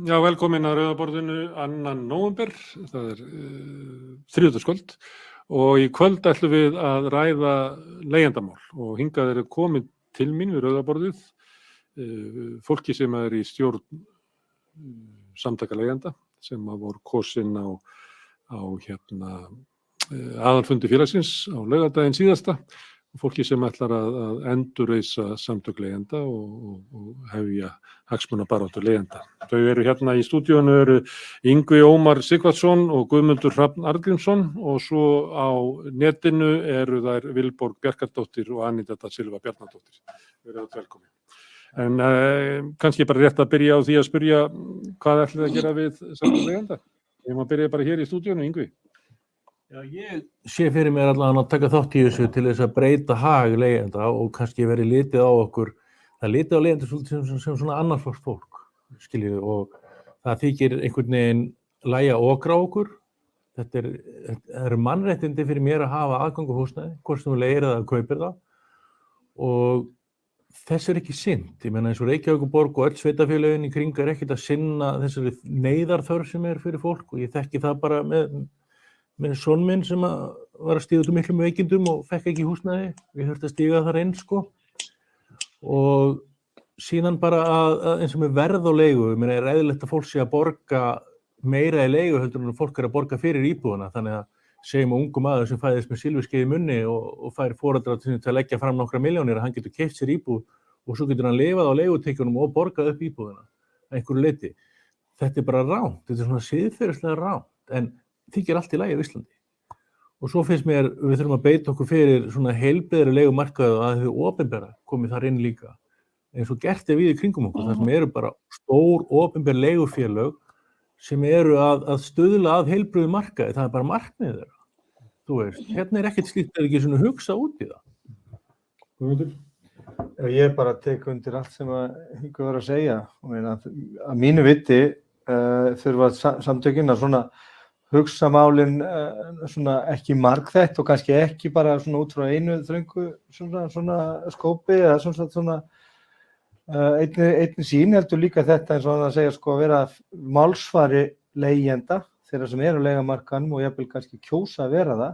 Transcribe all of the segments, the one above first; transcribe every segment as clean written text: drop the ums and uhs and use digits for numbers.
Já, velkomin að Rauða borðinu 2. nóvember, það þriðjudagskvöld og í kvöld ætlum við að ræða leigjendamál og hingað eru komin til mín við Rauða borðið fólki sem í stjórn samtaka leigjenda sem voru kosin á aðalfundi félagsins á laugardaginn síðasta og fólki sem ætlar að endurreisa samtök leigjenda og hefja hagsmunabaráttu leigjenda. Þau eru hérna í stúdíónu eru Yngvi Ómar Sighvatsson og Guðmundur Hrafn Arngrímsson og svo á netinu eru þær Vilborg Bjarkardóttir og Anita da Silva Bjarnadóttir. Verið velkomin. En kannski bara rétt að byrja á því að spyrja hvað ætlið að gera við samtök leigjenda? Ég má byrja bara hér í stúdíónu, Yngvi. Já, ég sé fyrir mér allavega að taka þátt í þessu til þess að breyta hag leigjenda og kannski verið litið á okkur, það litið á leigjendur sem svona annars flokks fólk, skiljið, og það þykir einhvern veginn lægja okra á okkur. Það eru mannréttindi fyrir mér að hafa aðgang á húsnæði, hvort sem þú leigir eða kaupir það og þess ekki sinnt. Ég meina eins og Reykjavíkurborg og öll sveitarfélögin í kring ekkert að sinna þessari neyðarþörf sem fyrir fólk og ég þekki það bara með son minn sem var að stíga út miklum veikindum og fekk ekki húsnæði. Ég þurfti að stíga þar inn, sko. Og síðan bara að eins og með verð á leigu, ég meina eðlilegt að fólk sé að borga meira í leigu heldur en fólk að borga fyrir íbúðuna. Þannig að segjum að ungu maður sem fæðist með silfurskeið í munni og fær foreldra til að leggja fram nokkra milljónir að hann getur keypt sér íbúð og svo getur hann lifað á leigutekjunum og borgað upp íbúðuna að einhverju leyti. Þetta bara rangt, þetta svona siðferðislega rangt, en þykir allt í lagi á Íslandi. Og svo finnst mér, við þurfum að beita okkur fyrir svona heilbrigðari leigumarkaði og að þau opinbera komið þar inn líka. Eins og gert við í kringum okkur, þar sem eru bara stór opinber leigufélög sem eru að stuðla að heilbrigðu markaði, það bara markmiðið þeirra. Þú veist, hérna ekkert slíkt ekki svona hugsa út í það. Guðmundur? Ég bara tek undir allt sem Yngvi var að segja. Að mínu viti þurfa samtökin að svona hugsa málin svona ekki margþætt og kannski ekki bara svona út frá einu þröngu svona skópi eða svona einni sín heldur líka þetta eins og að segja sko að vera málsvari leigjenda þeirra sem eru á leigumarkaðnum og jafnvel kannski kjósa að vera það.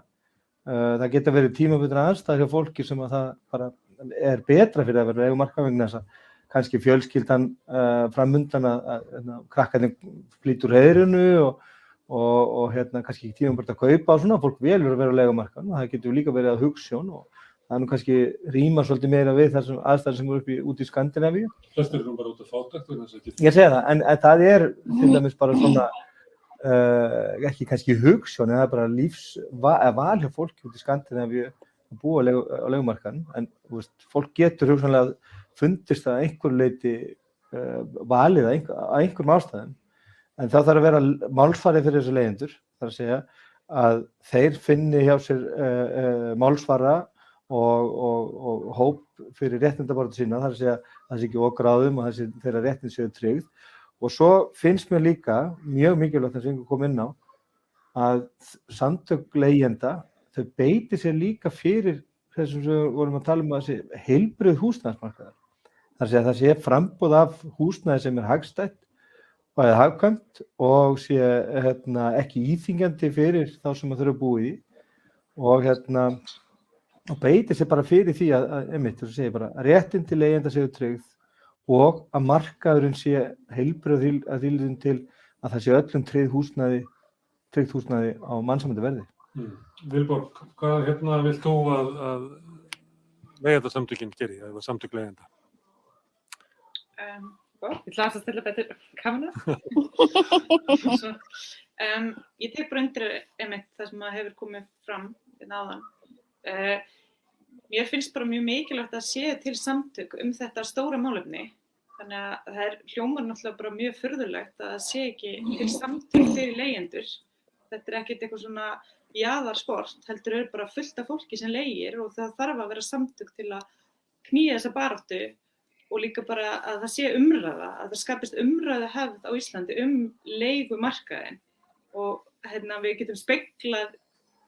Það geta verið tímabundnar aðstæður hjá fólki sem að það bara betra fyrir að vera á leigumarkaði vegna þess að kannski fjölskyldan framundan að krakkarnir flýtur heiðrinu og kannski ekki tímabundið að kaupa og svona, fólk velur að vera á leigumarkaðnum, það getur líka verið að hugsjón og það nú kannski rímar svolítið meira við þessum aðstæður sem eru út í Skandinavíu. Flestir eru bara út af fátækt. Ég segi það, en það til dæmis bara svona ekki kannski hugsjón, en það bara val hjá fólki út í Skandinavíu að búa á leigumarkaðnum, en fólk getur hugsanlega fundist að einhverju leyti valið að einhverjum ástæðum. En það þarf að vera málsvari fyrir þessu leigjendur, það að segja að þeir finni hjá sér málsvara og hóp fyrir réttindabaráttu sína, það að segja að það sé ekki okráðum og þeirra réttindi séu tryggð. Og svo finnst mér líka mjög mikilvægt sem Yngvi kom inn á að samtök leigjenda, þau beiti sér líka fyrir þessum sem við vorum að tala að þessi heilbrigð húsnæðismarkaðar. Það að segja að það sé framboð af húsnæði sem hagstætt, bæði hagkvæmt og sé ekki íþyngjandi fyrir þá sem þau eru að búa í og beiti sér bara fyrir því að réttindi leigjenda séu tryggð og að markaðurinn sé heilbrigður að þýðum til að það sé öllum tryggt húsnæði á mannsæmandi verði. Vilborg, hvað vilt þú að leigjendasamtökin geri, eða samtök leigjenda? Ég ætla að stilla betur kamera. Ég tek bara undir það sem hefur komið fram áðan. Mér finnst bara mjög mikilvægt að sé til samtök þetta stóra málefni. Þannig að það hljómar náttúrulega bara mjög furðulegt að það sé ekki til samtök fyrir leigjendur. Þetta ekkert eitthvað svona jaðarsport, heldur bara fullt af fólki sem leigir og það þarf að vera samtök til að knýja þessa baráttu. Og líka bara að það sé umræða, að það skapist umræðuhefð á Íslandi leigumarkaðinn og við getum speglað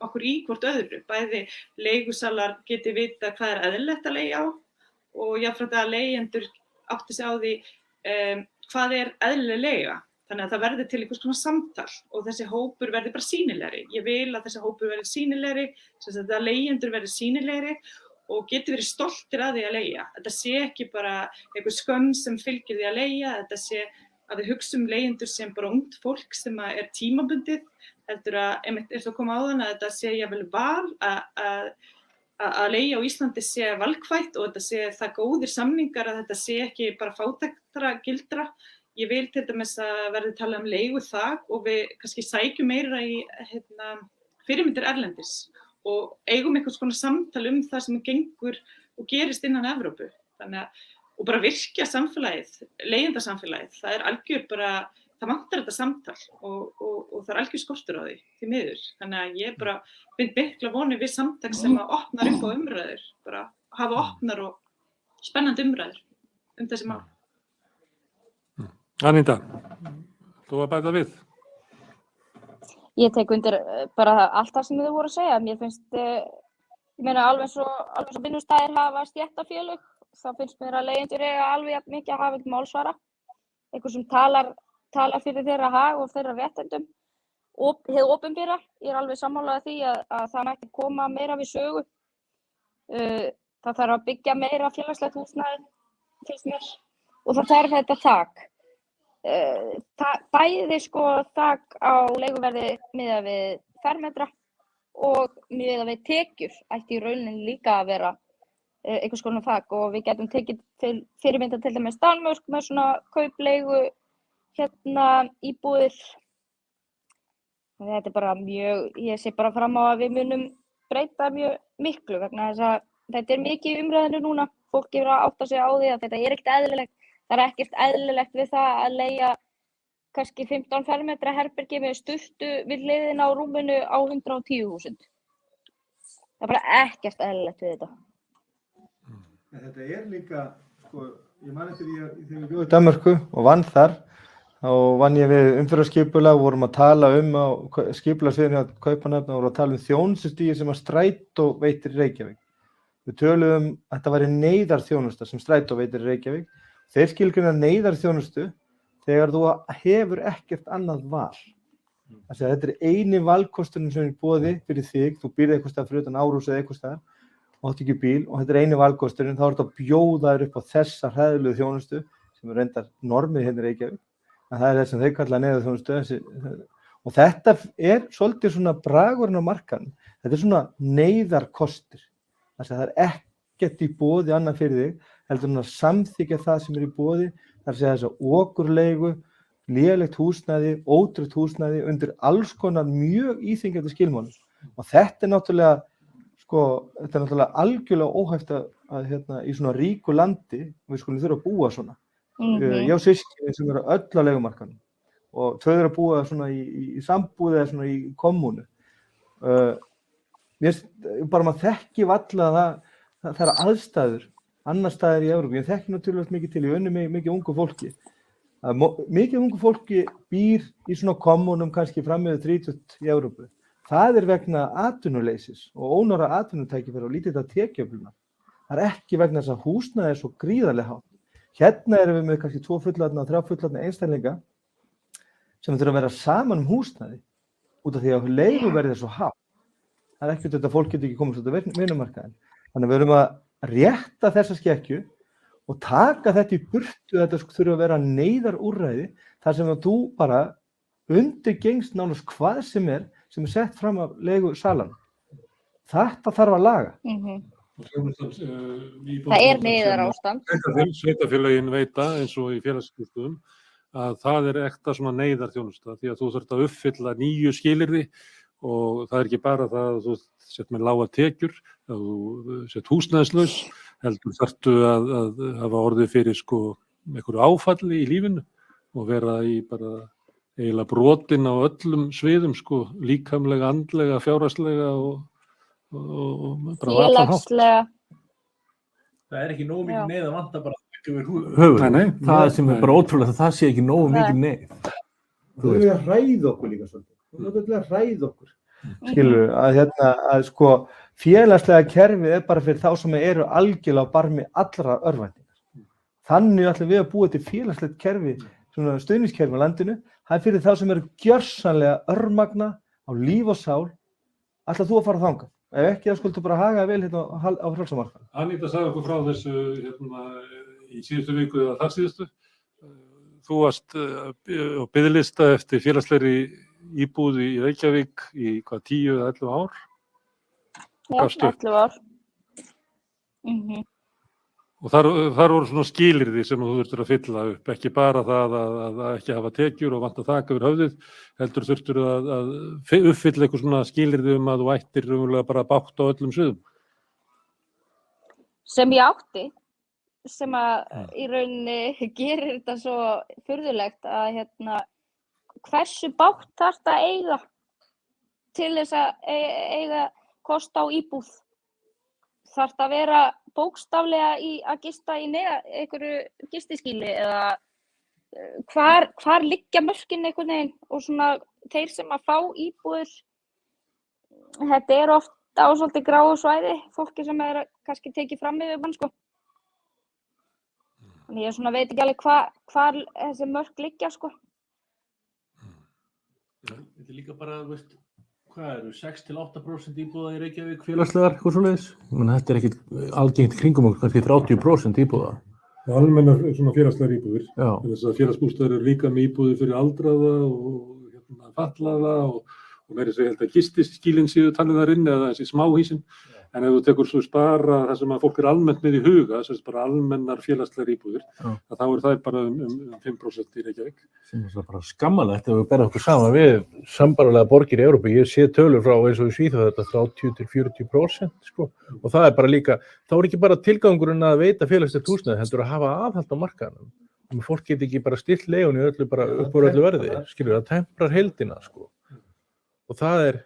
okkur í hvort öðru, bæði leigusalar geti vita hvað eðlilegt að leigja á og jafnframt að leigjendur átti sig á því hvað eðlileg leiga. Þannig að það verði til einhvers konar samtal og þessi hópur verði bara sýnilegri. Ég vil að þessi hópur verði sýnilegri, sem að leigjendur verði sýnilegri og geti verið stoltir að því að leigja. Þetta sé ekki bara einhver skömm sem fylgir því að leigja, þetta sé að við hugsum leigjendur sem bara ungt fólk sem tímabundið, heldur að eins og koma áðan að þetta sé jafnvel val að leigja á Íslandi sé valkvætt og þetta sé það góðir samningar að þetta sé ekki bara fátæktra gildra. Ég vil til dæmis að verði talað leiguþak og við kannski sækjum meira í fyrirmyndir erlendis og eigum einhvers konar samtal það sem gengur og gerist innan Evrópu. Þannig að og bara virkja samfélagið, leigjendasamfélagið, það algjör bara, það vantar þetta samtal og það algjör skortur á því miður. Þannig að ég bara bind mikla vonir við samtak sem að opnar upp á umræður, bara hafa opnar og spennandi umræður þessi mál. Aníta, þú að bæta við? Ég tek undir bara allt það sem þið voru að segja. Mér finnst, ég meina alveg svo vinnustæðir hafa stéttarfélög, þá finnst mér að leigjendur eiga alveg jafn mikið að hafa eitthvað málsvara. Einhver sem talar fyrir þeirra hag og þeirra réttindum. Og hið opinbera, ég alveg sammála því að það mætti koma meira við sögu. Það þarf að byggja meira félagslegt húsnæði, finnst mér. Og það þarf þetta þak. Bæði þak á leiguverði miðað við fermetra og miðað við tekjur ætti í rauninni líka að vera einhvers konar þak og við getum tekið til fyrirmynda til dæmis Danmörk með svona kaupleigu íbúðir. Þetta bara mjög, ég sé bara fram á að við munum breyta mjög miklu vegna þess að þetta mikið umræðinu núna. Fólk gefur að átta sig á því að þetta ekkert eðlilegt. Það ekkert eðlilegt við það að leigja kannski 15 fermetra herbergi með sturtu við hliðina á rúminu á 110.000. Það bara ekkert eðlilegt við þetta. Þetta líka, ég man eftir því að þegar ég bjó í Danmörku og vann þar, þá vann ég við umferðarskipulag og vorum að tala á skipulagsviðinu á Kaupmannahöfn og vorum að tala þjónustustigið sem að Strætó veitir í Reykjavík. Við töluðum að þetta væri neyðarþjónusta sem Strætó veitir í Reykjavík. Þeir skilgreina neyðarþjónustu þegar þú hefur ekkert annað val. Þetta eini valkosturinn sem er í boði fyrir þig, þú býrð eitthvað stað fyrir utan Árhús eða eitthvað staðar og átt ekki bíl og þetta eini valkosturinn, þá er þetta að bjóða þér upp á þessa hræðilegu þjónustu sem reyndar normið hérna í Reykjavík. En það þess sem þeir kalla neyðarþjónustu. Og þetta svolítið svona bragurinn á markaðnum. Þetta svona neyðarkostir. Það ekkert í boði annað fyrir þig, heldur að samþykja það sem í boði, þar segja þess að okurleigu, lélegt húsnæði, ótryggt húsnæði undir alls konar mjög íþyngjandi skilmálum. Og þetta náttúrulega algjörlega óhæft að í svona ríku landi, við skulum þurfa að búa svona. Ég á systkini sem eru öll á leigumarkaðnum og þau eru að búa svona í sambúð eða svona í kommúnu. Bara maður þekki varla það eru aðstæður, annar staðar í Evrópu. Ég þekki náttúrulega mikið til, ég unni mikið ungu fólki. Mikið ungu fólki býr í svona kommúnum kannski fram með 30 í Evrópu. Það vegna atvinnuleysis og ónóra atvinnutækifæra og lítilla tekjuöflunar. Það ekki vegna þess að húsnæði svo gríðarlega hátt. Hérna erum við með kannski 2 fullorðna og 3 fullorðna einstaklinga sem þurfa að vera saman húsnæði út af því að leiguverðið svo hátt. Það ekki þetta fólk getur ekki komast út af vinnumarkaðinn. Þannig að við erum að rétta þessa skekkju og taka þetta í burtu, þetta þurfa að vera neyðarúrræði þar sem að þú bara undirgengst nánast hvað sem er sett fram af leigusalanum. Þetta þarf að laga. Það neyðarástand. Sveitarfélögin veita eins og í félagsskiptum að það ekta svona neyðarþjónusta því að þú þarft að uppfylla nýju skilyrði og það ekki bara það að þú sett með lágar tekjur, að þú sett húsnæðislaus, heldur þarftu að hafa orðið fyrir einhverju áfalli í lífinu og vera í bara eiginlega brotin á öllum sviðum, líkamlega, andlega, fjárhagslega og bara félagslega. Það ekki nógu mikið neyð að vanta bara yfir höfuð. Það sem bara ótrúlega, það sé ekki nógu mikið neyð. Þú eru að hræða okkur líka svolítið. Þú eru að hræða okkur. Skilur, að félagslega kerfið bara fyrir þá sem eru algjörlega á barmi allra örvæntingar. Þannig ætlum við að búa til félagslegt kerfi svona stuðningskerfi á landinu, það er fyrir þá sem eru gjörsamlega örmagna á líf og sál, ætlar þú að fara þangað? Ef ekki, þá skuldu bara haga vel hérna á frjálsamarkaðnum. Aníta sagði okkur frá þessu í síðustu viku eða þar síðustu. Þú varst á biðlista eftir félagslegri íbúð í Reykjavík í 10 eða 11 ár? Já, Gafstu upp? 11 ár. Og þar voru svona skilyrði sem þú þurftir að fylla upp, ekki bara það að ekki hafa tekjur og vanta þak yfir höfðið, heldur þurftir að uppfylla eitthvað svona skilyrði að þú ættir raunverulega bara bátt á öllum sviðum. Sem ég átti, sem að í rauninni gerir þetta svo furðulegt að hversu bágt þarf það að eiga til þess að eiga kost á íbúð? Þarf það að vera bókstaflega að gista í einhverju gistiskýli eða hvar liggja mörkin einhvern veginn og svona þeir sem að fá íbúður, þetta er oft á svolítið gráu svæði, fólki sem er kannski tekið fram yfir mann sko. Þannig ég svona veit ekki alveg hvar þessi mörk liggja sko. Þetta er líka bara, veist, hvað eru 6-8% íbúða í Reykjavík félagslegar, eitthvað svoleiðis? Þetta er ekkit algengt kringum okkur, kannski 30% íbúða. Almennar svona félagslegar íbúðir. Já. Þess að félagsbústaðir eru líka með íbúðir fyrir aldraða og fatlaða og meira segja held að gistiskýlin séu talið þar inni eða þessi smáhýsin. En ef þú tekur svo bara það sem að fólk er almennt með í huga, þess að bara almennar félagslegar íbúðir, að þá er það bara um 5% í Reykjavík. Sem er bara skammalegt ef við berðum okkur saman við sambærilega borgir í Evrópu. Ég sé tölur frá eins og í Svíþjóð þetta 30-40% sko. Og það er bara líka, þá er ekki bara tilgangurinn að veita félagslegt húsnæði, heldur að hafa aðhald á markaðnum. Fólk get ekki bara stillt leigunni öllu bara upp úr öllu verði, skilur, það temprar heildina sko. Og það er,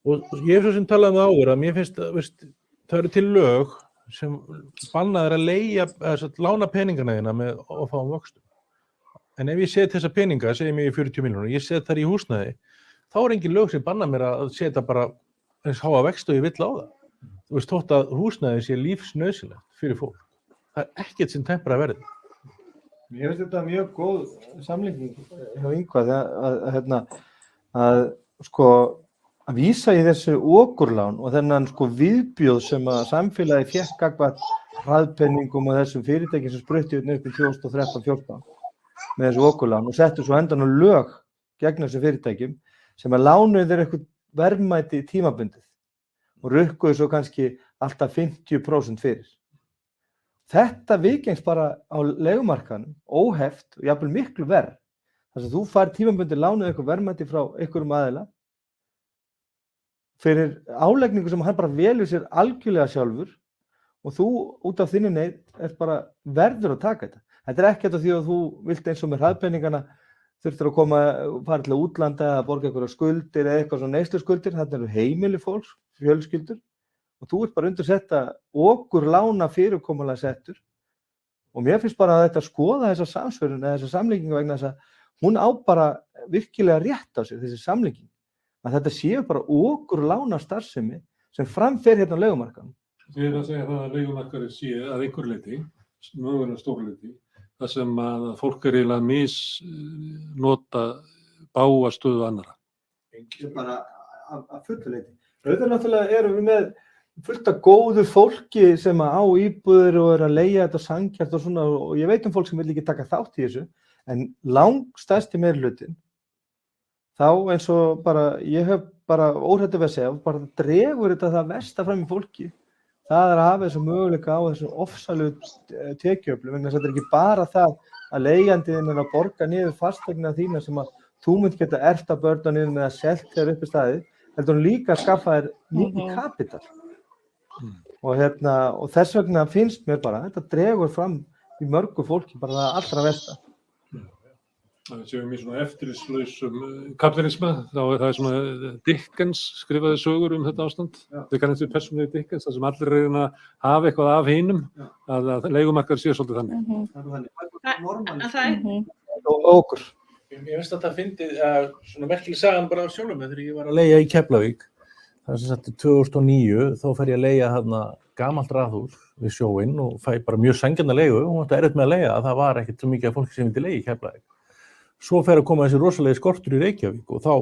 og ég hef svo sem talað um það áður að mér finnst að, veist, það eru til lög sem bannaðir að leigja, lána peningana þína með ofáum vöxtum. En ef ég set þessa peninga, segjum ég í 40 milljónir, ég set þar í húsnæði, þá er engin lög sem banna mér að setja bara eins háa vexti og ég vill á það. Þú veist, þótt að húsnæði sé lífsnauðsynlegt fyrir fólk. Það er ekkert sem temprar verðið. Mér finnst þetta mjög góð samlíking hjá Yngvar að vísa í þessu okurlán og þennan viðbjóð sem að samfélagi fékk gagnvart hraðpenningum og þessum fyrirtækjum sem spruttu upp í 2013-14 með þessu okurlán og settu svo endan lög gegn þessu fyrirtækjum sem að lánuðu þeir eitthvað verðmæti tímabundið og rukkuðu svo kannski alltaf 50% fyrir. Þetta viðgengst bara á leigumarkaðnum, óheft og jafnvel miklu verð. Þess að þú fær tímabundið lánuð eitthvað verðmæti frá einhverjum aðila fyrir álegningu sem hann bara velur sér algjörlega sjálfur og þú út af þinni neyð er bara verður að taka þetta. Þetta er ekkert af því að þú vilt eins og með hraðpenningana þurftir að fara til að útlanda eða borga einhverja skuldir eða eitthvað svona neysluskuldir, þetta eru heimili fólks, fjölskyldur og þú ert bara undir setta okurlána fyrirkomulega settur og mér finnst bara að þetta skoða þessa samsvörun eða þessa samlíkingu vegna þess að hún á bara virkilega rétt á sér, þessi samlíking. Að þetta séu bara okurlána starfsemi sem framfer hérna á leigumarkaðnum. Þið er að segja það að leigumarkaðurinn sé að einhverju leyti, mögulega stóru leyti, þar sem að fólk er eiginlega misnota bága stöðu annarra. Bara að fullu leyti. Auðvitað náttúrulega erum við með fullt af góðu fólki sem á íbúðir og er að leigja þetta sanngjarnt og svona og ég veit fólk sem vil ekki taka þátt í þessu en langstærsti meirihlutin þá eins og bara ég hef bara óhræddur við að segja bara dregur þetta það versta fram í fólki það er að hafa þessu möguleika á þessu ofsalegu tekjuöflum vegna þess að þetta er ekki bara það að leigjandinn er að borga niður fasteigna þína sem að þú munt geta erft af börnunum eða selt þér upp í staðið heldur hún líka að skaffa þér mikið kapital og þess vegna finnst mér bara þetta dregur fram í mörgu fólki bara það allra versta. Það séum í svona eftirlitslausum kapitalisma, þá er það svona Dickens skrifaði sögur þetta ástand. Þau kannast við persónulega Dickens, þar sem allir reyna að hafa eitthvað af hinum, að leigumarkaður sé svolítið þannig. Og okkur. Ég finnst þetta að fyndið svona merkileg sagan bara af sjálfum þegar ég var að leigja í Keflavík. Það sem sagt 2009, þá fer ég að leigja þarna gamalt raðhús við sjóinn og fæ bara mjög sanngjarna leigu og þetta erfitt með að leigja að það var ekkert svo mikið af fólki sem vildi leigja í Keflavík. svo fer að koma þessi rosalegi skortur í Reykjavík og þá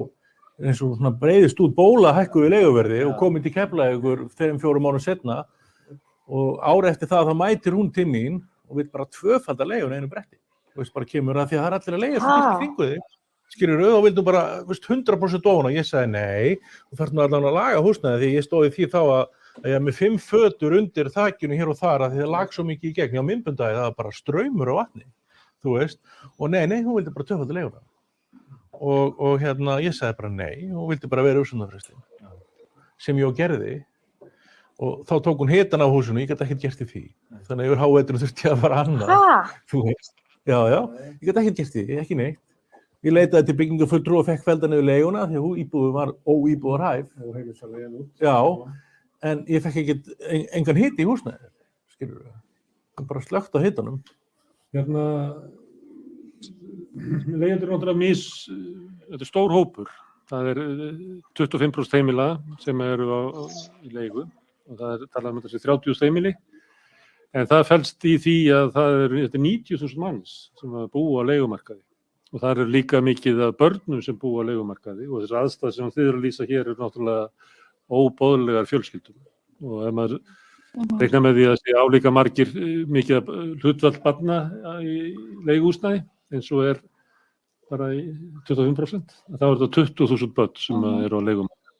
eins og svona breiðist út bóla hækkuðu leiguverði og komið til Keflavíkur 3-4 mánuðum seinna og ári eftir það þá mætir hún til mín og vill bara tvöfalda leigun einu bretti. Þú veist, bara kemur að því að það er allir að leigja svo dýrt í kringu þig. Skilurðu, og vildu bara 100% ofan og ég sagði nei, þú þarft nú allan að laga húsnæði því ég stóði því þá að ég er með 5 fötur undir þakinu hér og þar að því það lag svo mikið í gegn. Já, myndbundaði það var bara straumur á vatni, þú veist, og nei, hún vildi bara tvöfalda leiguna. Og ég sagði bara nei, hún vildi bara vera uppsöndafresti, sem ég og gerði. Og þá tók hún hitan á húsinu, ég gæti ekkert gert í því. Þannig að yfir háveturinn þurfti ég að fara annað. Þú veist, já, ég gæti ekkert gert í því, ekki neitt. Ég leitaði til byggingafulltrúa og fekk fellda niður leiguna því að íbúðin var óíbúðarhæf. Já, en ég fekk ekkert engan hit í húsnæði, skilurðu. Bara slökkt á hitanum. Leigjendur eru náttúrulega þetta er stór hópur. Það er 25% heimila sem eru í leigu og það er talað um þessi 30.000 heimili. En það felst í því að þetta er 90.000 manns sem búa á leigumarkaði. Og það eru líka mikið af börnum sem búa á leigumarkaði og þessar aðstæður sem þið eru að lýsa hér eru náttúrulega óboðlegar fjölskyldum. Og ef maður reiknar með því að sé álíka margir mikið af hlutfall barna í leiguhúsnæði eins og er bara í 25%, þá er þetta 20.000 börn sem eru á leigumarkaði.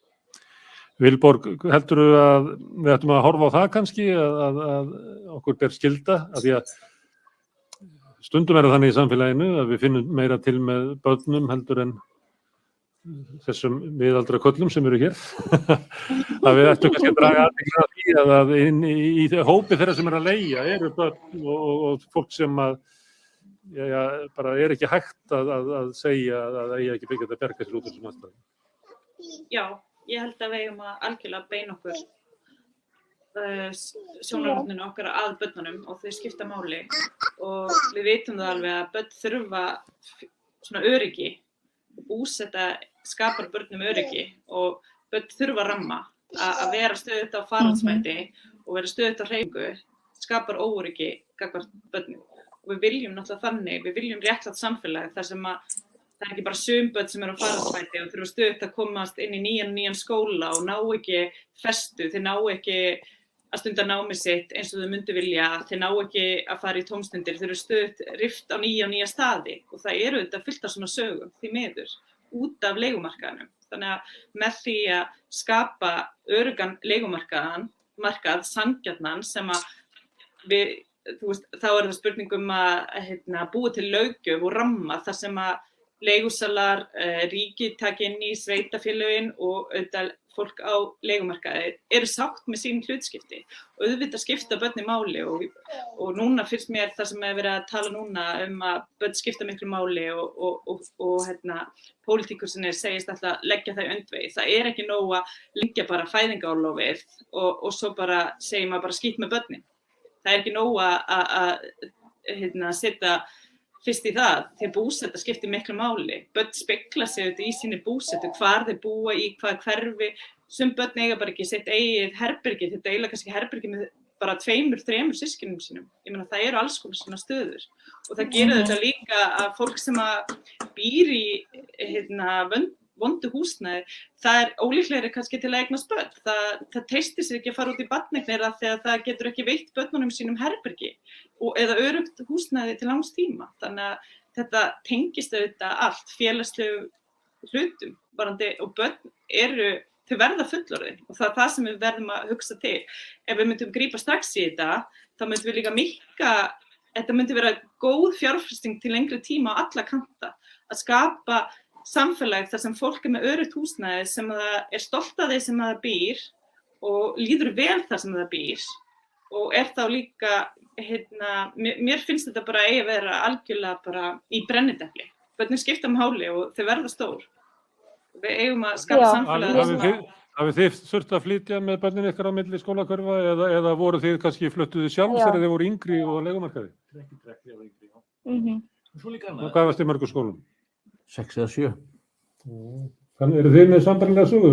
Vilborg, heldurðu að við ættum að horfa á það kannski að okkur ber skylda af því að stundum er það þannig í samfélaginu að við finnum meira til með börnum heldur en þessum miðaldra köllum sem eru hér. Að við ættum kannski að draga athygli að því að í hópi þeirra sem eru að leigja eru börn og fólk sem bara er ekki hægt að segja að eigi ekki byggja þetta að berga sér út úr þessum aðstæðum. Já, ég held að við eigum að algjörlega beina okkur sjónarhorninu okkar að börnunum og þau skipta máli og við vitum það alveg að börn þurfa svona öryggi og búsetta skapar börnum öryggi og börn þurfa ramma að vera stöðugt á faraldsmæti og vera stöðugt á hreyfingu skapar óöryggi gagnvart börnum og við viljum náttúrulega þannig, við viljum réttlátt samfélag þar sem að það er ekki bara sum börn sem eru á faraldsmæti og þurfa stöðugt að komast inn í nýjan skóla og ná ekki festu, þeir ná ekki að stunda námið sitt eins og þau myndu vilja, þeir ná ekki að fara í tómstundir, þeir eru stöðugt rift á nýja staði og það eru þetta fullt af svona sögum því miður út af leigumarkaðinum. Þannig að með því að skapa öruggan leigumarkað, sanngjarnan sem að við, þú veist, þá er það spurning að búa til löggjöf og ramma þar sem að leigusalar, ríkið taki inn í sveitafélögin og auðvitað fólk á leigumarkaði eru sátt með sín hlutskipti og auðvitað skipta börn í máli og núna finnst mér það sem er verið að tala núna að börn skipta miklu máli og pólitíkusinn segist alltaf að leggja það í öndvegi. Það er ekki nóg að lengja bara fæðingarorlofið og svo bara segir maður bara skít með börnin. Það er ekki nóg að setja fyrst í það, því að búseta skiptir miklu máli. Börn spegla sig auðvitað í sinni búsetu, hvar þeir búa í, hvað hverfi. Sum börn eiga bara ekki sitt eigið herbergi, þeir deila kannski herbergi með bara 2-3 systkinum sínum. Ég meina það eru alls konar svona stöður. Og það gerir þetta líka að fólk sem að býr í vondu húsnæði, það er ólíklegri kannski til að eignast börn. Það treystir sig ekki að fara út í barneignir þegar það getur ekki veitt börnunum sínum herbergi eða öruggt húsnæði til langs tíma. Þannig að þetta tengist auðvitað allt félagslegu hlutum og börn þau verða fullorðin og það er það sem við verðum að hugsa til. Ef við myndum grípa strax í þetta, þá myndum við líka þetta myndi vera góð fjárfesting til lengri tíma á alla kanta. Að skapa samfélag þar sem fólk með öruggt húsnæði sem það er stolt af því sem það býr og líður vel þar sem það býr og þá líka, mér finnst þetta bara eigi að vera algjörlega bara í brennidepli. Börnin skipta máli og þau verða stór. Við eigum að skapa samfélag. Hafið þið þurft að flytja með börnin ykkar á milli skólakörfa eða voru þið kannski fluttuðu sjálf þegar þið voru yngri og á leigumarkaði? Og hvað varst þið mörgum skólum? 6 eða 7. Þannig eru þið með sambærilega sögu?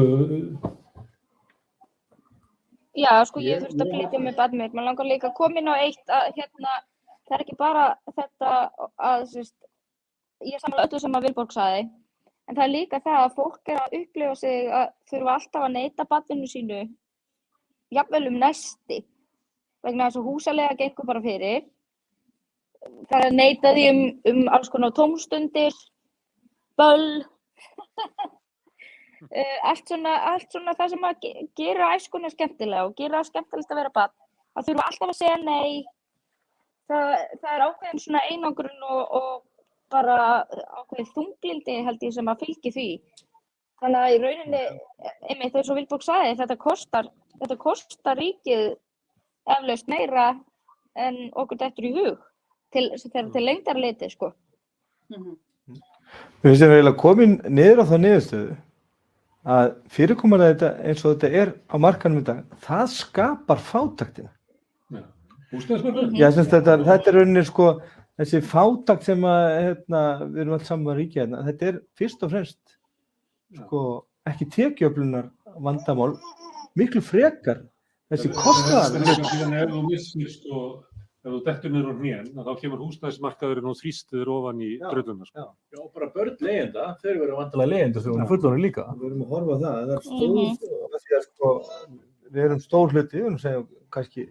Já, sko ég þurfti að flytja með barnið mitt. Mér langar líka að koma inn á eitt að það er ekki bara þetta að ég sammála öllu sem að Vilborg sagði, en það líka það að fólk að upplifa sig að þurfa alltaf að neita barninu sínu, jafnvel nesti, vegna þess að húsaleiga gengur bara fyrir. Það er neita því alls konar tómstundir, böll, allt svona það sem að gera æskuna skemmtilega og gera skemmtilegt að vera barn. Það þurfa alltaf að segja nei. Það er ákveðin svona einangrun og bara ákveðið þunglindi held ég sem að fylgi því. Þannig að í rauninni, einmitt eins og Vilborg sagði, þetta kostar ríkið eflaust meira en okkur dettur í hug til lengdar litið, sko. Við finnst eiginlega komin niður á þá niðurstöðu að fyrirkomulega þetta eins og þetta er á markanum í dag, það skapar fátæktina. Húsnæðismarkaðurinn? Já, þetta er rauninni sko, þessi fátækt sem að, við erum alls saman að ríkja hérna, þetta er fyrst og fremst sko, ekki tekjuöflunar vandamál, miklu frekar þessi kostnaðar. Ef þú missir sko, ef þú dettur niður á hnén, þá kemur húsnæðismarkaðurinn og þrýstir ofan í drölluna. Sko. Já, bara börn leigjenda, þeir verða vandalega leigjendur þegar hún er fullorðin líka. Við erum að horfa á það er stór, sko, við erum stór hluti, við erum að segja kannski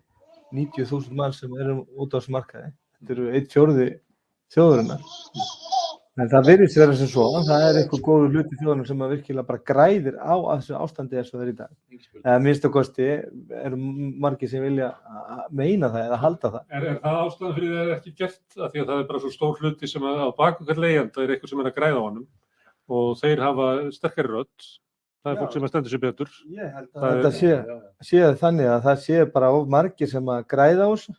90.000 mann sem erum út á þessu markaði. Þetta eru 1/4 þjóðarinnar. En það virðist vera sem svo, það er eitthvað góður hluti þjóðarinnar sem að virkilega bara græðir á þessu ástandi eins og það er í dag. Eða minnst að kosti eru margir sem vilja meina það eða halda það. Er það ástæðan fyrir það ekki gert af því að það er bara svo stór hluti sem að á bak okkar leigjanda er eitthvað sem er að græða á honum og þeir hafa sterkari rödd. Það er fólk sem að stendur sér betur. Ég held að þetta sé þannig að það sé bara of margir sem að græða á þessu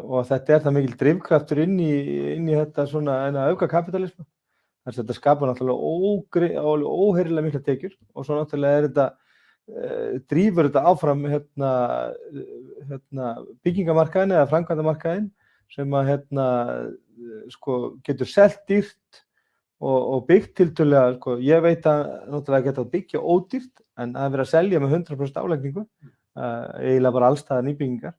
og þetta er það mikil drifkraftur inn í þetta svona aukakapitalisma. Þess að þetta skapar náttúrulega óheyrilega mikla tekjur og svo náttúrulega er þetta drífur þetta áfram byggingamarkaðinn eða framkvæmdamarkaðinn sem að sko getur selt dýrt og byggt tiltölulega, sko, ég veit að náttúrulega geta að byggja ódýrt en að vera að selja með 100% álagningu eiginlega bara allstaðar nýbyggingar.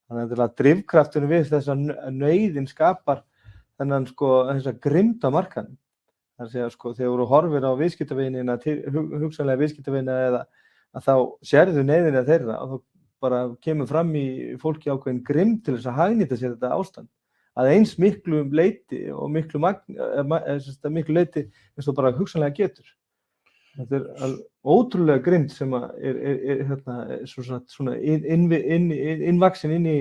Þannig að drifkrafturinn við þess að nauðin skapar þennan sko þessa grimmd á markaðnum. Það er að segja sko þegar þú horfir á viðskiptavinina, hugsanlega viðskiptavinina eða að þá sérðu neyðina þeirra og þá bara kemur fram í fólki ákveðin grimmd til þess að hagnýta sér þetta ástand. Að eins miklu leyti og miklu leyti eins og bara hugsanlega getur. Þetta er ótrúlega grimmd sem er svona innvaksin inn í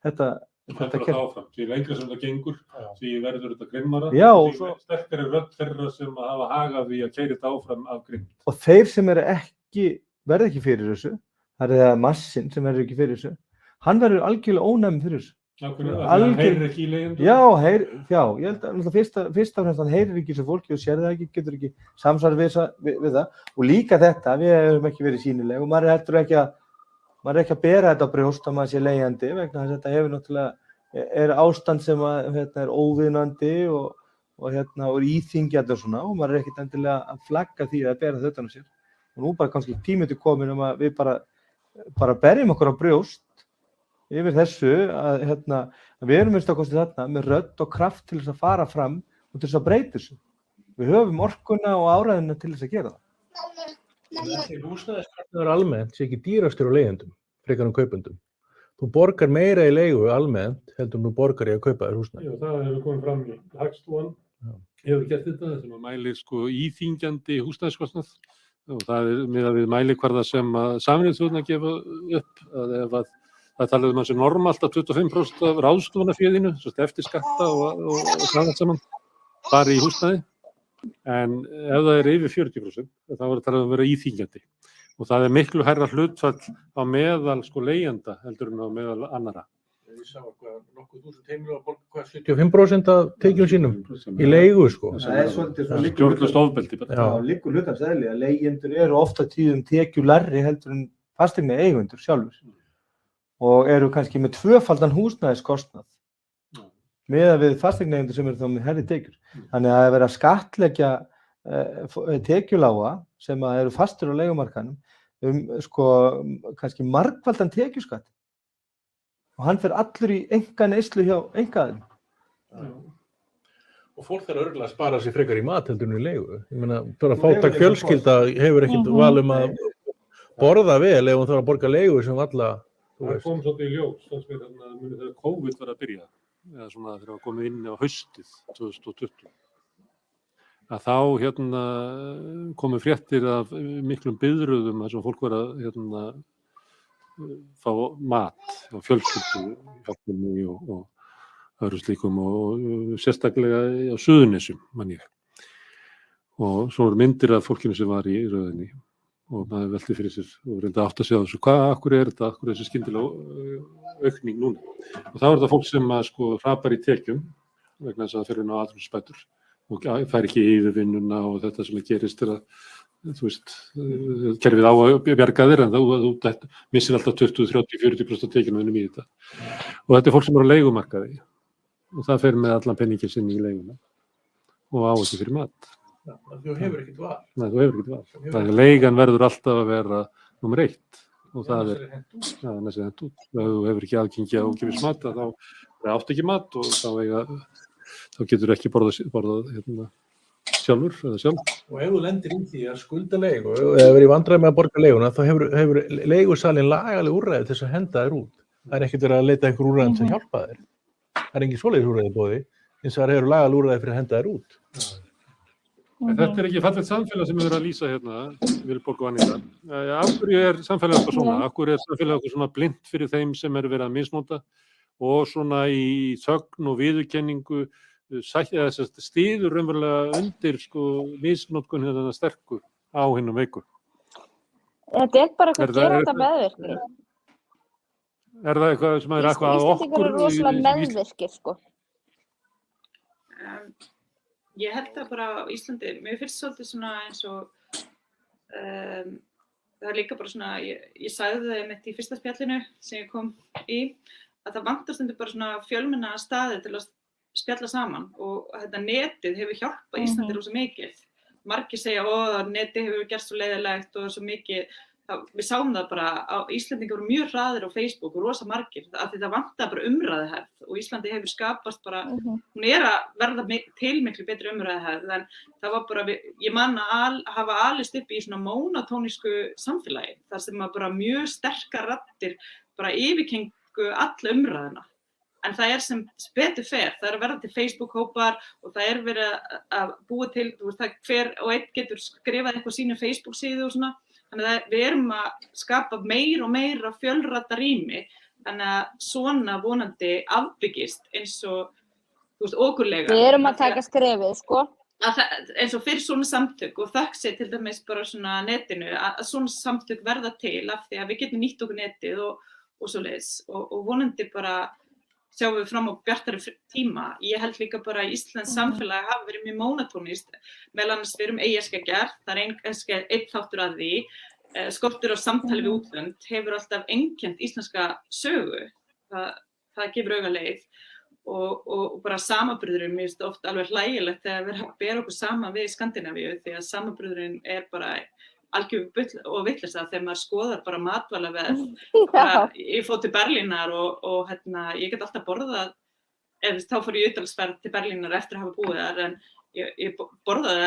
þetta kerfi. Því lengra sem það gengur, því verður þetta grimmara, því sterkari rödd þeirra sem hafa hagað því að keyra þetta áfram af grimmd. Og þeir sem verða ekki fyrir þessu, það er massinn sem verður ekki fyrir þessu, hann verður algjörlega ónæmur fyrir þessu. Hann heyrir ekki í leigjendum? Já, ég held að fyrst og fremst hann heyrir ekki þessu fólki og sér það ekki, getur ekki samsvar við það og líka þetta, við hefum ekki verið sýnileg og maður er ekki að bera þetta á brjóst að maður sé leigjandi vegna þess að þetta hefur náttúrulega er ástand sem er óviðnandi og íþyngjandi og svona og maður er ekkert endilega að flagga því að bera þetta á sér og nú bara kannski tími til komin að við bara berjum okkur á brjóst yfir þessu að við erum minnst ákosti þarna með rödd og kraft til þess að fara fram og til þess að breyta þessu. Við höfum orkuna og áræðina til þess að gera það. Húsnæðismarkaður almennt sé ekki dýrastur á leigjendum, frekar kaupendum. Þú borgar meira í leigu almennt heldur þú borgar í að kaupa þér húsnæði. Já, það hefur komið fram í Hagstofan. Hefur gert þetta sem að mælir sko íþyngjandi húsnæðiskostnað og það er miðað við mælikvarða sem að Sameinuðu þjóðirnar gefa upp að ef að það talið um að það sé normalt að 25% af ráðstöfunarféðinu, eftir skatta og það saman, fari í húsnæði. En ef það er yfir 40%, þá er það talið að vera íþyngjandi. Og það er miklu hærra hlutfall á meðal sko leigjenda heldur en á meðal annara. Ég sá nokkuð þúsund heimili að borga 75% af tekjum sínum í leigu sko. Það er svolítið svo stjórnlaust ofbeldi. Já, liggur hlutans eðli að leigjendur eru ofta tíðum tekjularri heldur en fasteigna eigendur sjálfur. Og eru kannski með tvöfaldan húsnæðiskostnað miðað við fasteignaeigendur sem eru þá með hærri tekjur. Þannig að það er verið að skattleggja tekjulága sem eru fastir á leigumarkaðnum sko kannski margfaldan tekjuskatt. Og hann fer allur í einkaneyslu hjá einkaaðilum. Og fólk þarf örugglega að spara sig frekar í mat heldur en í leigu. Ég meina, bara Nú hefur fátæk þetta fjölskylda hefur ekkert val að borða vel ef hún þarf að borga leigu sem alla, þú Það veist. kom svolítið í ljós, fannst mér þarna muni þegar COVID var að byrja, eða svona þegar það komið inn á haustið 2020. Að þá komu fréttir af miklum biðröðum þar sem fólk var að fá mat á fjölskyldu, hjálpunni og öðru slíkum og sérstaklega á Suðurnesjum, man ég. Og svo voru myndir af fólkinu sem var í röðinni og maður velti fyrir sér og reyndi að átta sig á þessu, akkur er þetta, akkur er þessi skyndilega aukning núna. Og þá er þetta fólk sem hrapar í tekjum vegna þess að það fer inn á atvinnuleysisbætur og fær ekki yfirvinnuna og þetta sem gerist er að, þú veist, kerfið á að bjarga þér en þú missir alltaf 20, 30, 40% af tekjunum í þetta. Og þetta er fólk sem er á leigumarkaði og það fer með allan penningin sinn í leiguna og á ekki fyrir mat. Já, þú hefur ekkert val. Nei, þú hefur ekkert val. Þannig að leigan verður alltaf að vera númer 1 og það er næst hent út. Ef þú hefur ekki aðgengi að ókeypis mat, þá áttu ekki mat og þá getur ekki borðað sjálfur eða sjálf. Og ef þú lendir í því að skulda leigu eða verið í vandræðum með að borga leiguna, þá hefur leigusalinn lagaleg úrræði til þess að henda þér út. Það er ekkert verið að leita einhver úrræðum sem hjálpa þér. Það er engin svoleiðis úrræði í boði, eins og það hefur lagaleg úrræði fyrir að henda þér út. Þetta er ekki fallegt samfélag sem við erum að lýsa hérna, Vilborg og Anita. Af hverju er samfélagið okkar svona? Af hverju er samfélagið okkar svona blind fyrir þeim sem er verið að misnota og svona í þögn og viðurkenningu styður raunverulega undir misnotkun hérna sterku á hinum veiku? Þetta er bara eitthvað geranda meðvirkni. Er það eitthvað sem er eitthvað að okkur? Íslendingar eru rosalega meðvirkir, Ég held að bara á Íslandi, mér finnst svolítið svona eins og það er líka bara svona, ég sagði það einmitt í fyrsta spjallinu sem ég kom í, að það vantar stundum bara svona fjölmenna staði til að spjalla saman og þetta netið hefur hjálpað Íslandi rosa mikið. Margir segja, netið hefur gert svo leiðilegt og svo mikið, við sáum það bara, Íslendingar voru mjög hraðir á Facebook og rosa margir, af því það vantar bara umræðuhefð og Íslandi hefur skapast bara, hún er að verða til miklu betri umræðuhefð, en það var bara, ég man að hafa alist upp í svona mónotónísku samfélagi, þar sem að bara mjög sterkar raddir bara yfirkengu alla umræðuna. En það er sem betur fer, það er að verða til Facebook-hópar og það er verið að búa til, þú veist, það hver og einn getur skrifað eitthvað sínu Facebook-síðu og svona. Þannig að við erum að skapa meira og meira fjölradda rými, þannig að svona vonandi afbyggist eins og, þú veist, okurlega. Við erum að taka skrefið, eins og fyrir svona samtök og þökk sé til dæmis bara svona netinu, að svona samtök verða til af því að við getum nýtt okkur netið og svoleiðis og vonandi bara sjáum við fram á bjartari tíma. Ég held líka bara að Íslands samfélag hafi verið mjög mónotónist, meðal annars við erum eyjaskegjar, það er einn þáttur að því, skortur á samtali við útlönd hefur alltaf einkennt íslenska sögu, það gefur augaleið og bara samaburðurinn, mér finnst ofta alveg hlægilegt þegar við berum okkur saman við Skandinavíu því að samaburðurinn er bara algjör bull og vitleysa þegar maður skoðar bara matvælaverð. Ég fór til Berlínar og ég get alltaf borðað, þá fór ég utanlandsferð til Berlínar eftir að hafa búið þar, en ég borðaði,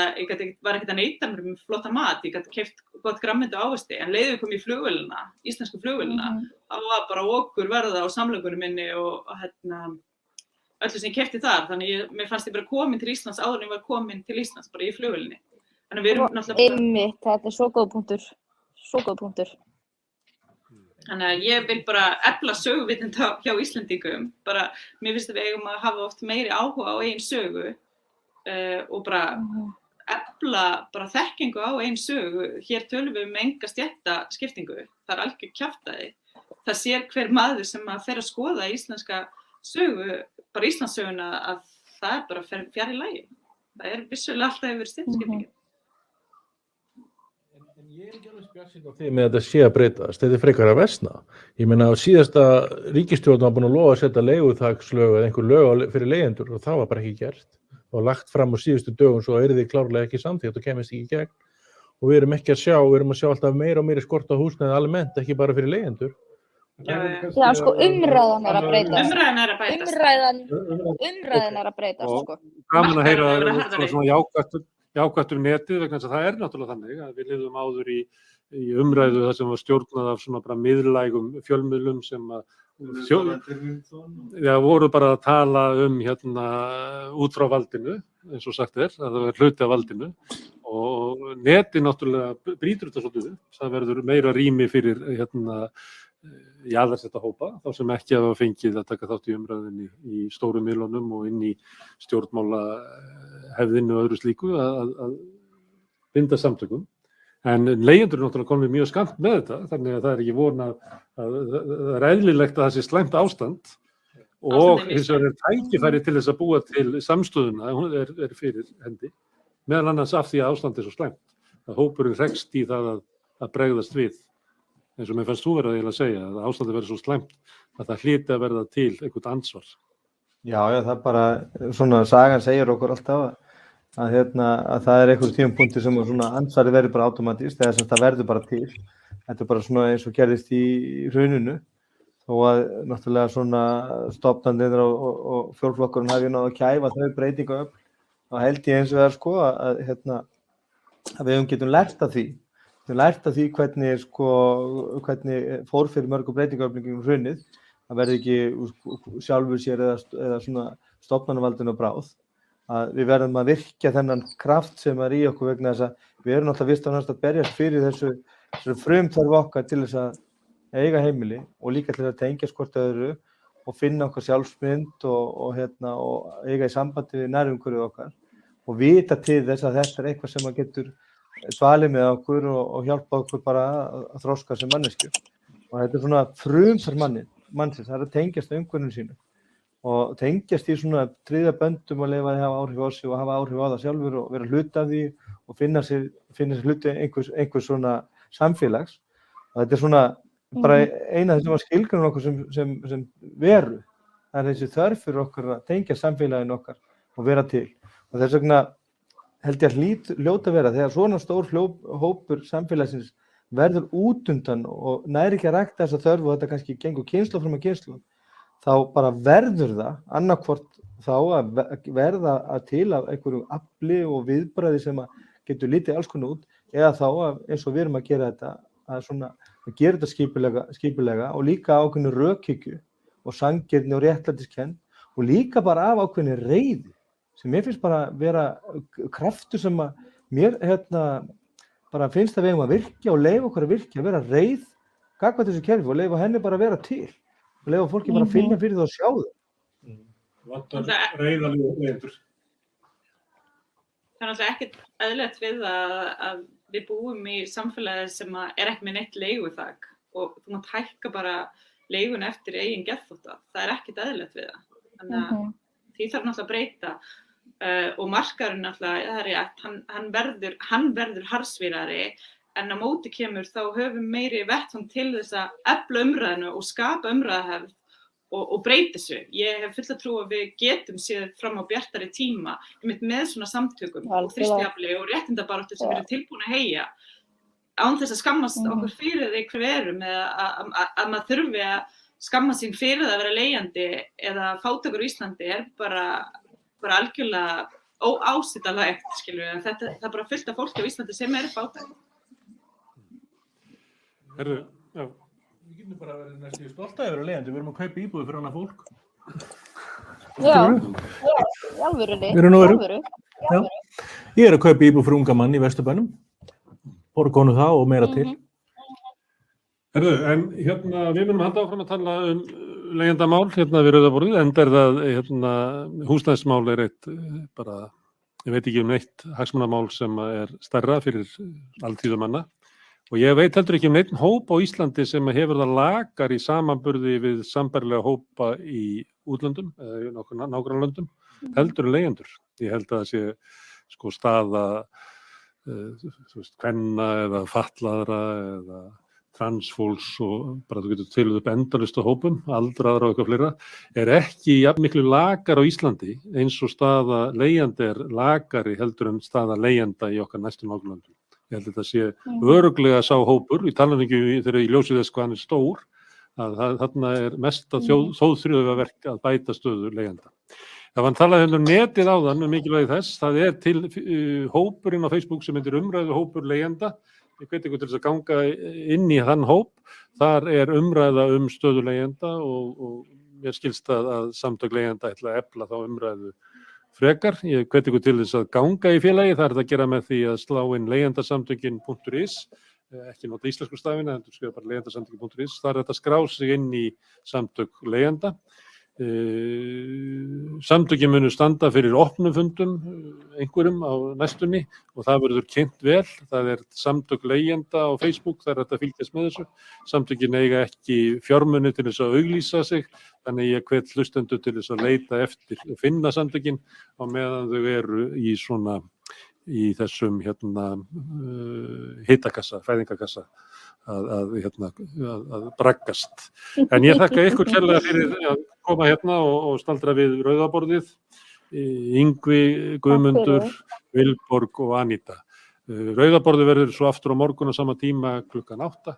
var ekkert að neita mér með flotta mat, ég gat keypt gott grænmeti og ávexti, en leiðum við komum í flugvélina, íslensku flugvélina, þá var bara okurverða á samlokunum minni og öllu sem ég keypti þar, þannig mér fannst ég bara komin til Íslands áður en ég var komin til Íslands bara í flugvélinni. Þannig við erum náttúrulega bara... Einmitt, þetta er svo góð punktur. Þannig að ég vil bara efla söguvitund hjá Íslendingum, bara mér finnst að við eigum að hafa oft meiri áhuga á eigin sögu og bara efla bara þekkingu á eigin sögu. Hér tölum við enga stéttaskiptingu, það er algjör kjaftaði. Það sér hver maður sem að fer að skoða íslenska sögu, bara Íslandssöguna, að það er bara fjarri lagi. Það er vissulega alltaf yfir stéttaskiptingu. En ég er ekki alveg spjarsinn á því með þetta sé að breytast, þetta er frekar að versna. Ég meina á síðasta ríkisstjórn var búin að lofa að setja leiguþakslög eða einhver lög fyrir leigjendur og það var bara ekki gert. Það var lagt fram á síðustu dögum svo yrði klárlega ekki samþykkt og kemist ekki í gegn. Og við erum að sjá alltaf meira og meira skort á húsnæði almennt, ekki bara fyrir leigjendur. Já, sko, umræðan að breytast. Umræðan að breytast. Umræðan að breytast, sko. Gaman að heyra Markaðurinn að vera harðari. svona jákvætt netið vegna þess að það náttúrulega þannig að við lifum áður í umræðu þar sem var stjórnað af svona bara miðlægum fjölmiðlum sem að voru bara að tala út frá valdinu, eins og sagt að það var hluti af valdinu og netið náttúrulega brýtur þetta svolítið. Það verður meira rými fyrir jaðarsetta hópa, þá sem ekki hafa fengið að taka þátt í umræðinni í stóru miðlunum og inn í stjórnmála hefðinu og öðru slíku að binda samtökum. En leigjendur náttúrulega komið mjög skammt með þetta, þannig að það ekki von að það eðlilegt að það sé slæmt ástand og hins vegar tækifæri til þess að búa til samstöðuna, hún fyrir hendi, meðal annars af því að ástand svo slæmt. Að hópurinn hrekst í það að bregðast við. Eins og mér fannst þú verið að segja að ástandið verið svo slæmt að það hlyti að verða til eitthvað ansvar. Já, það bara, svona sagan segir okkur alltaf að það einhver tímapunktur sem svona ansvarið verður bara automatist eða sem það verður bara til. Þetta bara svona eins og gerðist í hruninu þó að náttúrulega svona stofnanir og fjórflokkurinn hafi náð að kæfa þau breytingu upp. Þá held ég eins og það sko að við getum lært af því. Lært af því hvernig fór fyrir mörgum breytingaöflingum hrunið. Það verði ekki sjálfur sér eða svona stofnanavaldinu bráð. Að við verðum að virkja þennan kraft sem er í okkur vegna þess að við erum alltaf fyrst og næst að berjast fyrir þessu frumþörf okkar til þess að eiga heimili og líka til að tengjast hvort öðru og finna okkar sjálfsmynd og eiga í sambandi við nærumhverfið okkar og vita til þess að þetta eitthvað sem að getur dvalið með okkur og hjálpa okkur bara að þroska sem manneskju. Og þetta svona frumþörf mannsins, það að tengjast umhverfinu sínu og tengjast í svona tryggða böndum og leyfa því að hafa áhrif á sig og hafa áhrif á það sjálfur og vera hluti af því og finna sér hluti einhvers svona samfélags. Og þetta svona bara eina af þessum að skilgreinum okkur sem veru. Það þessi þörf fyrir okkur að tengja samfélaginu okkar og vera til. Og þess vegna held ég að hljóta vera þegar svona stór hópur samfélagsins verður útundan og næri ekki að rækta þessa þörf og þetta kannski gengur kynslóð fram að kynslóð. Þá bara verður það annarkvort þá að verða til af einhverju afli og viðbragði sem getur litið alls konar út eða þá að eins og við erum að gera þetta að gera þetta skipulega og líka ákveðnu rökhyggju og sanngirni og réttlætiskennd og líka bara af ákveðnu reiði sem mér finnst bara vera kraftur sem að mér bara finnst að við eigum að virkja og leyfa okkur að virkja, vera reið gagnvart þessu kerfi og leyfa henni bara að vera til. Og leyfa fólki bara að finna fyrir það og sjá það. Vantar reiðalegu leyendur. Það náttúrulega ekkert eðlilegt við að við búum í samfélagi sem ekki með neitt leiguþak og þú mátt hækka bara leigun eftir eigin geðþótta. Það ekkert eðlilegt við það. Þannig að því þarf náttúrulega að breyta og markaðurinn náttúrulega, það rétt, hann verður harðsvírari en á móti kemur þá höfum meiri vettvang til þess að efla umræðinu og skapa umræðuhefð og breyta þessu. Ég hef fulla trú að við getum séð fram á bjartari tíma með svona samtökum og þrýstiafli og réttindabaráttu sem eru tilbúin að heyja án þess að skammast okkur fyrir því hver við erum eða að maður þurfi að skamma sín fyrir það að vera leigjandi eða fátækur í Íslandi bara algjörlega óásýtanlegt, skilur við. Það er bara fullt af fólki á Íslandi sem fátækt. Herðu, já. Við getum bara verið næstu stolt að vera leigjandi, við erum að kaupa íbúðir fyrir annað fólk. Já, í alvörunni. Við erum nú verið. Já. Ég að kaupa íbúð fyrir unga mann í Vesturbænum. Borga honum það og meira til. Herðu, en við munum halda áfram að tala leigjendamál við Rauðaborðið, enda það húsnæðismál eitt bara, ég veit ekki neitt hagsmunamál sem stærra fyrir alþýðumanna og ég veit heldur ekki neitt hóp á Íslandi sem hefur það lakar í samanburði við sambærilega hópa í útlöndum eða nágrannalöndum heldur en leigjendur. Ég held að það sé sko staða kvenna eða fatlaðra eða transfólks og bara þú getur til upp endalaust á hópum, aldraðra og eitthvað fleira, ekki jafn miklu lakar á Íslandi eins og staða leigjandi lakari heldur en staða leigjanda í okkar næstu nágrannalöndum. Ég held að þetta sé örugglega sá hópur, við talum ekki þegar í ljósi þess hvað hann stór, þarna mesta þjóðþrifaverk að bæta stöðu leigjenda. Það var talað netið áðan mikilvægi þess. Það til hópurinn á Facebook sem heitir umræðu hópur leigjenda. Ég hveti ykkur til þess að ganga inn í þann hóp. Þar umræða stöðu leigjenda og mér skilst að samtök leigjenda ætla að efla þá umræðu frekar. Ég hveti ykkur til þess að ganga í félagi. Það þetta að gera með því að slá inn leigjendasamtökin.is, ekki nota íslensku stafina, heldur skrifa bara leigjendasamtökin.is. Það þetta að skrá sig inn í samtök leigjenda. Samtökin munu standa fyrir opnum fundum einhverjum á næstunni og það verður kynnt vel. Það samtök leigjenda á Facebook, það þetta að fylgjast með þessu. Samtökin eiga ekki fjármuni til þess að auglýsa sig, þannig ég hvet hlustendur til þess að leita eftir og finna samtökin á meðan þau í þessum hitakassa, fæðingakassa að braggast. En ég þakka ykkur kærlega fyrir að koma og staldra við rauðaborðið, Yngvi, Guðmundur, Vilborg og Aníta. Rauðaborðið verður svo aftur á morgun á sama tíma klukkan 8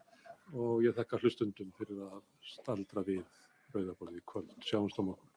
og ég þakka hlustundum fyrir að staldra við rauðaborðið í kvöld. Sjáumst á morgun.